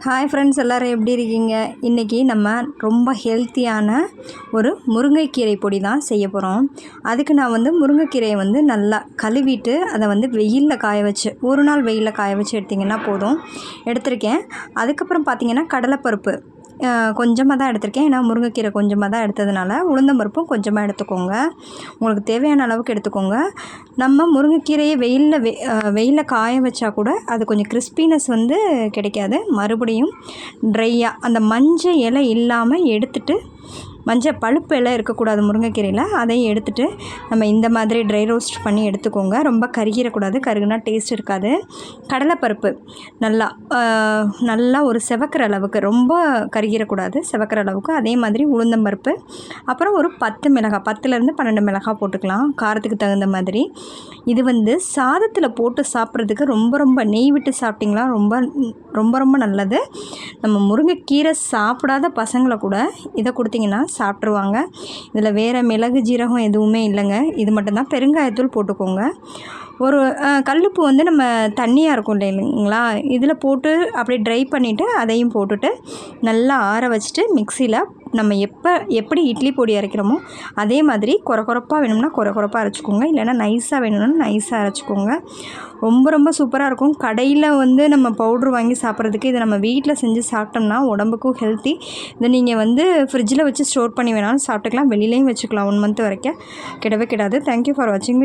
Hi friends, எல்லோரும் எப்படி இருக்கீங்க? இன்றைக்கி நம்ம ரொம்ப ஹெல்த்தியான ஒரு முருங்கைக்கீரை பொடி தான் செய்ய போகிறோம். அதுக்கு நான் முருங்கைக்கீரையை நல்லா கழுவிட்டு அதை வெயிலில் காய வச்சு ஒரு நாள் வெயிலில் காய வச்சு எடுத்திங்கன்னா போதும். எடுத்திருக்கேன். அதுக்கப்புறம் பார்த்திங்கன்னா கடலைப்பருப்பு கொஞ்சமாக தான் எடுத்திருக்கேன். ஏன்னா முருங்கைக்கீரை கொஞ்சமாக தான் எடுத்ததுனால உளுந்தம்பருப்பும் கொஞ்சமாக எடுத்துக்கோங்க. உங்களுக்கு தேவையான அளவுக்கு எடுத்துக்கோங்க. நம்ம முருங்கைக்கீரையை வெயிலில் காய வச்சா கூட அது கொஞ்சம் கிறிஸ்பினஸ் கிடைக்காது. மறுபடியும் ட்ரையாக அந்த மஞ்சள் இலை இல்லாமல் எடுத்துட்டு, மஞ்சள் பழுப்பு எல்லாம் இருக்கக்கூடாது முருங்கைக்கீரையில். அதையும் எடுத்துகிட்டு நம்ம இந்த மாதிரி ட்ரை ரோஸ்ட் பண்ணி எடுத்துக்கோங்க. ரொம்ப கருகிடக்கூடாது, கருகுனா டேஸ்ட் இருக்காது. கடலைப்பருப்பு நல்லா ஒரு செவக்கிற அளவுக்கு, ரொம்ப கருகிடக்கூடாது, செவக்கிற அளவுக்கு. அதே மாதிரி உளுந்தம்பருப்பு, அப்புறம் ஒரு 10 மிளகாய், 10லேருந்து 12 மிளகாய் போட்டுக்கலாம் காரத்துக்கு தகுந்த மாதிரி. இது சாதத்தில் போட்டு சாப்பிட்றதுக்கு ரொம்ப நெய் விட்டு சாப்பிட்டிங்களா ரொம்ப நல்லது. நம்ம முருங்கைக்கீரை சாப்பிடாத பசங்களை கூட இதை கொடுத்திங்கன்னா சாப்பிட்ருவாங்க. இதில் வேறு மிளகு ஜீரகம் எதுவுமே இல்லைங்க. இது மட்டும்தான். பெருங்காயத்தூள் போட்டுக்கோங்க. ஒரு கல்லுப்பு நம்ம தண்ணியாக இருக்கும் இல்லைங்களா, இதில் போட்டு அப்படியே ட்ரை பண்ணிவிட்டு அதையும் போட்டுட்டு நல்லா ஆற வச்சுட்டு மிக்சியில் நம்ம எப்படி இட்லி பொடி அரைக்கிறோமோ அதே மாதிரி கொரப்பாக வேணும்னா கொரப்பாக அரைச்சிக்கோங்க. இல்லைன்னா நைஸாக வேணும்னா நைஸாக அரைச்சிக்கோங்க. ரொம்ப சூப்பராக இருக்கும். கடையில் நம்ம பவுட்ரு வாங்கி சாப்பிட்றதுக்கு இதை நம்ம வீட்டில் செஞ்சு சாப்பிட்டோம்னா உடம்புக்கும் ஹெல்த்தி. இதை நீங்கள் ஃப்ரிட்ஜில் வச்சு ஸ்டோர் பண்ணி வேணாலும் சாப்பிட்டுக்கலாம். வெளியிலையும் வச்சுக்கலாம் 1 மந்த் வரைக்கும். கிடவே கிடாது. தேங்க்யூ ஃபார் வாட்சிங்.